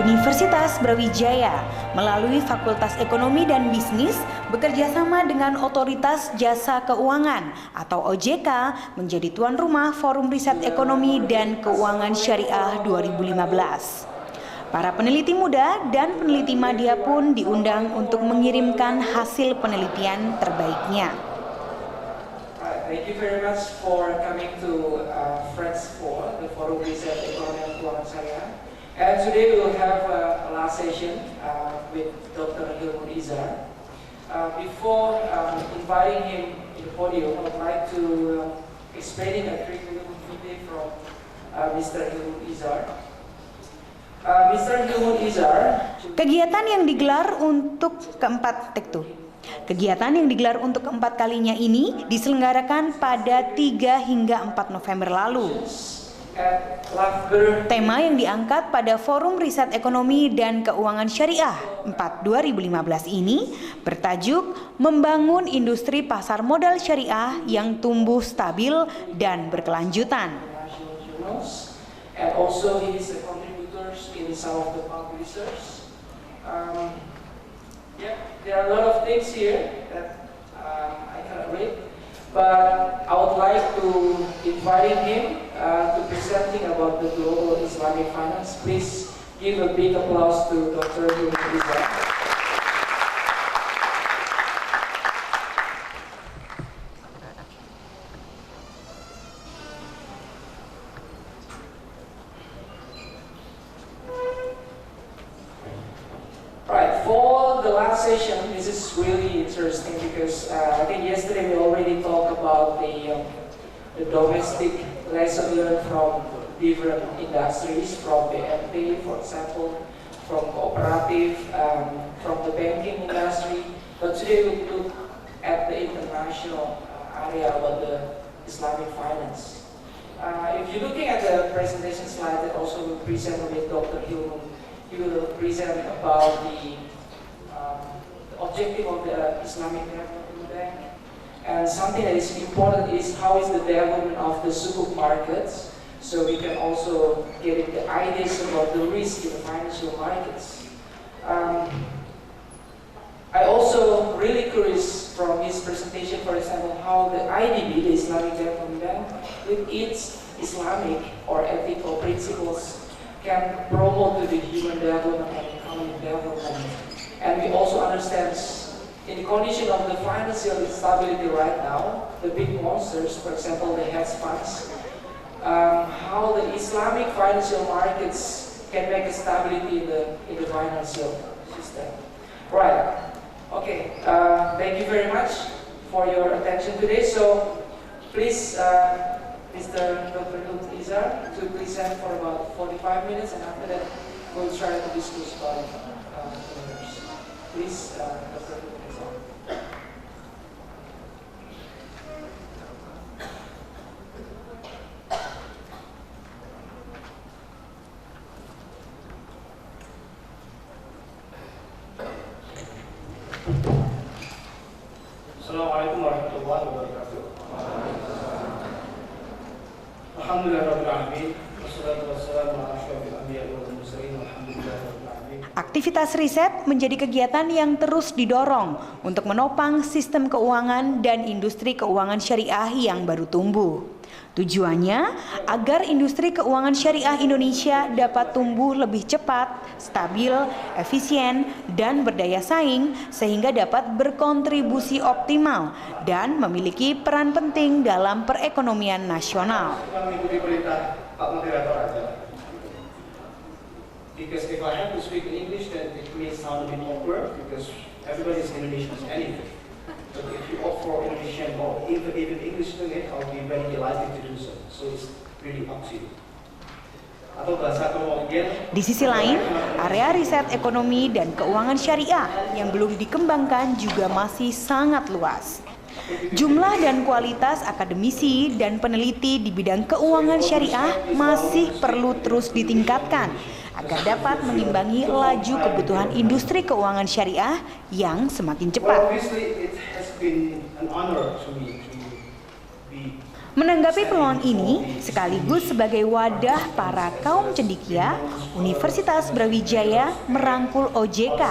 Universitas Brawijaya melalui Fakultas Ekonomi dan Bisnis bekerjasama dengan Otoritas Jasa Keuangan atau OJK menjadi tuan rumah Forum Riset Ekonomi dan Keuangan Syariah 2015. Para peneliti muda dan peneliti madya pun diundang untuk mengirimkan hasil penelitian terbaiknya. Thank you very much for coming to Friends for the Forum Riset Ekonomi dan Keuangan Syariah. And today we will have a last session with Dr. Hilman Izar. Before inviting him to the podium, I would like to explain a curriculum vitae from Mr. Hilman Izar. Mr. Hilman Izar. Kegiatan yang digelar untuk Kegiatan yang digelar untuk keempat kalinya ini diselenggarakan pada 3 hingga 4 November lalu. Tema yang diangkat pada Forum Riset Ekonomi dan Keuangan Syariah 4 2015 ini bertajuk Membangun Industri Pasar Modal Syariah yang Tumbuh Stabil dan Berkelanjutan. There are a lot of things here that I cannot read, but I would like to invite him to presenting about the global Islamic finance. Please give a big applause to Dr. Hilman Izar. For the last session, this is really interesting because I think yesterday we already talked about the domestic lesson learned from different industries, from BNP, for example, from cooperative, from the banking industry. But today we look at the international area about the Islamic finance. If you're looking at the presentation slide that also will present with Dr. Hilman, he will present about the objective of the Islamic Development Bank, and something that is important is how is the development of the sukuk markets, so we can also get the ideas about the risk in the financial markets. I also really curious from his presentation, for example, how the IDB, the Islamic Development Bank, with its Islamic or ethical principles can promote to the human development and economic development. And we also understand, in the condition of the financial instability right now, the big monsters, for example, the hedge funds, how the Islamic financial markets can make a stability in the financial system. Right. Okay. Thank you very much for your attention today. So, please, Mr. Dr. Hilman Izar, to present for about 45 minutes, and after that, we'll try to discuss about Please, Dr. Hilman Izar. Assalamualaikum warahmatullahi wabarakatuh. Alhamdulillahirabbil alamin. Wassalatu wassalamu ala asyrofil anbiya'i wal mursalin. Alhamdulillahirabbil alamin. Aktivitas riset menjadi kegiatan yang terus didorong untuk menopang sistem keuangan dan industri keuangan syariah yang baru tumbuh. Tujuannya agar industri keuangan syariah Indonesia dapat tumbuh lebih cepat, stabil, efisien, dan berdaya saing sehingga dapat berkontribusi optimal dan memiliki peran penting dalam perekonomian nasional. Mengikuti perintah Pak Moderator aja. Because if I have to speak in English, then it may sound a bit awkward because everybody is Indonesian anyway. But if you opt for Indonesian or even English doing it, I'll be very delighted to do so. So it's really up to you. Atau bahasa kemudian. Di sisi lain, area riset ekonomi dan keuangan syariah yang belum dikembangkan juga masih sangat luas. Jumlah dan kualitas akademisi dan peneliti di bidang keuangan syariah masih perlu terus ditingkatkan agar dapat mengimbangi laju kebutuhan industri keuangan syariah yang semakin cepat. Menanggapi peluang ini, sekaligus sebagai wadah para kaum cendekia, Universitas Brawijaya merangkul OJK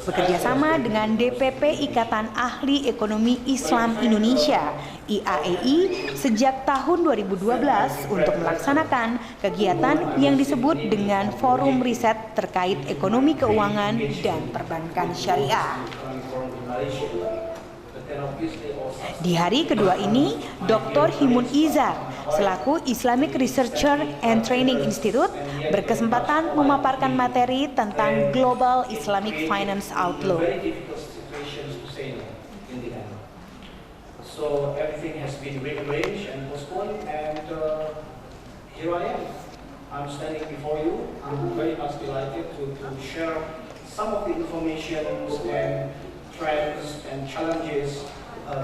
bekerjasama dengan DPP Ikatan Ahli Ekonomi Islam Indonesia (IAEI) sejak tahun 2012 untuk melaksanakan kegiatan yang disebut dengan Forum Riset terkait Ekonomi Keuangan dan Perbankan Syariah. Di hari kedua ini, Dr. Himun Izar, selaku Islamic Researcher and Training Institute, berkesempatan memaparkan materi tentang Global Islamic Finance Outlook. So everything has been rearranged and postponed, and here I am. I'm standing before you. I'm very much delighted to share some of the information and trends and challenges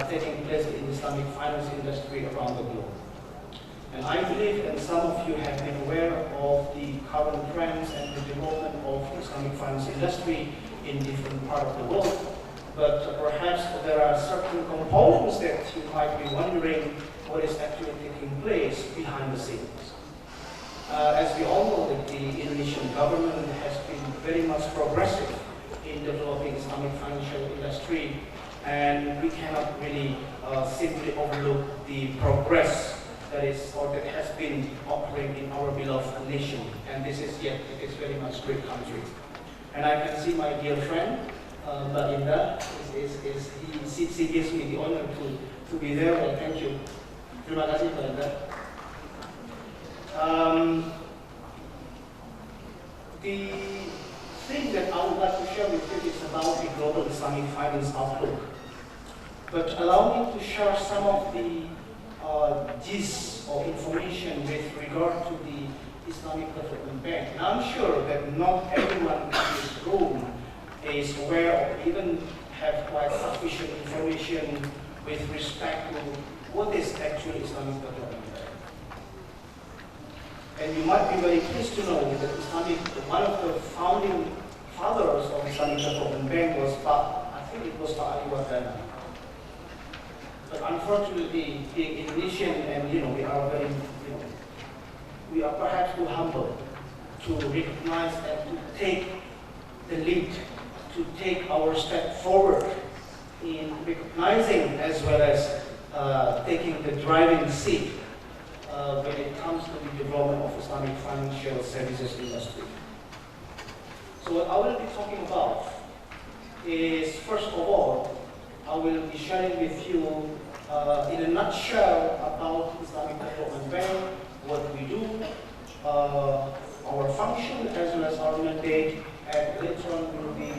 taking place in the Islamic finance industry around the globe. And I believe that some of you have been aware of the current trends and the development of the Islamic finance industry in different parts of the world. But perhaps there are certain components that you might be wondering what is actually taking place behind the scenes. As we all know, that the Indonesian government has been very much progressive in developing Islamic financial industry, and we cannot really simply overlook the progress that has been occurring in our beloved nation. And it is very much great country. And I can see my dear friend, Mbak Indah, she gives me the honor to be there. Well, thank you. Terima kasih, Mbak Indah. The thing that I would like to share with you is about the global Islamic finance outlook. But allow me to share some of the gist or information with regard to the Islamic Development Bank. And I'm sure that not everyone in this room is aware or even have quite sufficient information with respect to what is actually Islamic Development Bank. And you might be very pleased to know that one of the founding fathers of Islamic Development Bank was Pak Ali Wardana. But unfortunately, being Indonesian, and we are perhaps too humble to recognize and to take the lead, to take our step forward in recognizing as well as taking the driving seat when it comes to the development of Islamic financial services industry. So what I will be talking about is, first of all, I will be sharing with you in a nutshell about Islamic Development Bank, what we do, our function as well as our mandate, and later on we will be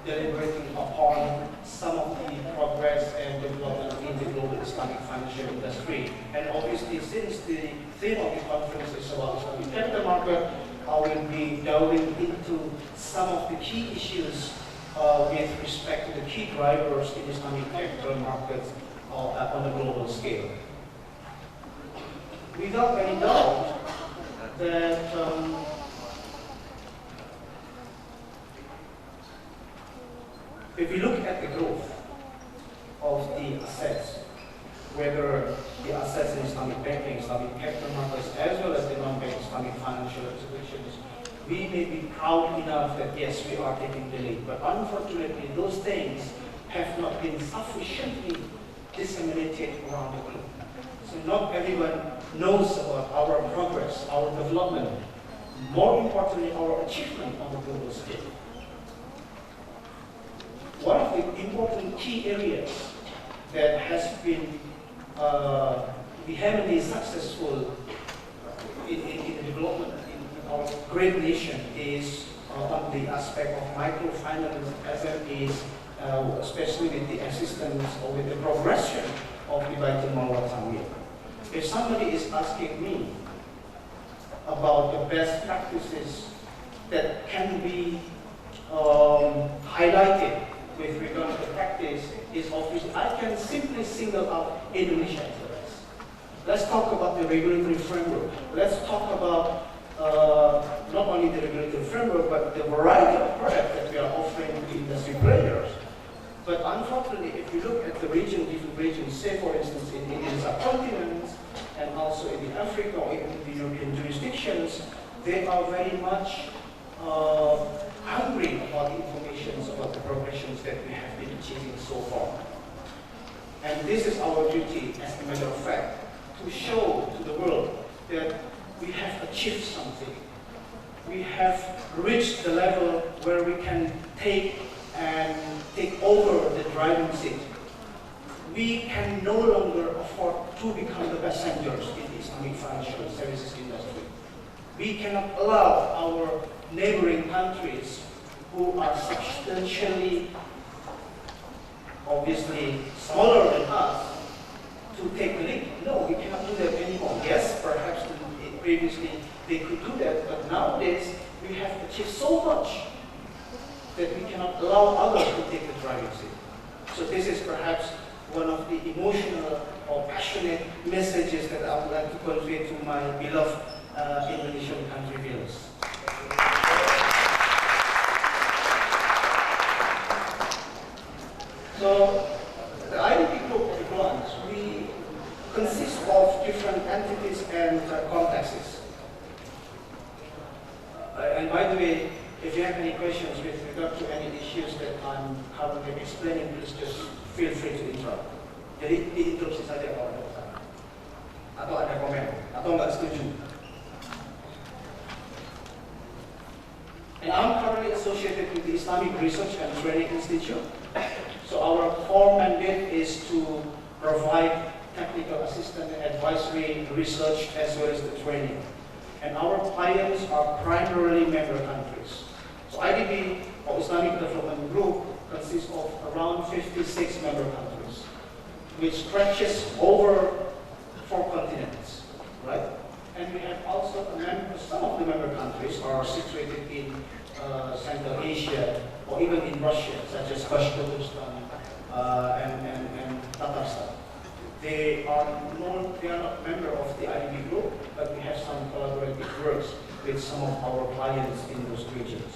deliberating upon some of the progress and development in the global Islamic financial industry. And obviously, since the theme of the conference is about Islamic capital market, I will be delving into some of the key issues with respect to the key drivers in Islamic capital markets on a global scale. Without any doubt that if we look at the growth of the assets, whether the assets in Islamic banking, Islamic capital markets, as well as the non-bank Islamic financial institutions, we may be proud enough that yes, we are taking the lead. But unfortunately, those things have not been sufficiently disseminated around the globe. So not everyone knows about our progress, our development, more importantly, our achievement on the global scale. One of the important key areas that has been vehemently successful in the development in our great nation is on the aspect of microfinance, SMEs, especially with the assistance or with the progression of the Baitul Mal wal Tanwir. If somebody is asking me about the best practices that can be highlighted with regard to the practice, is obviously I can simply single out Indonesia as the best. Let's talk about the regulatory framework. Let's talk about not only the regulatory framework, but the variety of products that we are offering to industry players. But unfortunately, if you look at the region, different regions, say for instance in Indian subcontinent and also in the Africa or even in the European jurisdictions, they are very much hungry about the information about the progressions that we have been achieving so far. And this is our duty, as a matter of fact, to show to the world that we have achieved something. We have reached the level where we can take over the driving seat. We can no longer afford to become the passengers in the Islamic financial services industry. We cannot allow our neighboring countries who are substantially, obviously, smaller than us to take the lead. No, we cannot do that anymore. Yes, perhaps previously they could do that, but nowadays we have achieved so much that we cannot allow others to take the driving seat. So this is perhaps one of the emotional or passionate messages that I would like to convey to my beloved Indonesian country viewers. So the IDP group of grants, we consist of different entities and contexts. And by the way, if you have any questions with regard to any issues that I'm currently explaining, please just feel free to interrupt. Jadi diinterupsi saja kalau ada masalah, atau ada komen, atau nggak setuju. And I'm currently associated with the Islamic Research and Training Institute. So our core mandate is to provide technical assistance, advisory, research, as well as the training. And our clients are primarily member countries. So IDB, or Islamic Development Group, consists of around 56 member countries, which stretches over 4 continents, right? And we have also some of the member countries are situated in Central Asia, or even in Russia, such as Bashkortostan and Tatarstan. They are not member of the IDB group, but we have some collaborative works with some of our clients in those regions.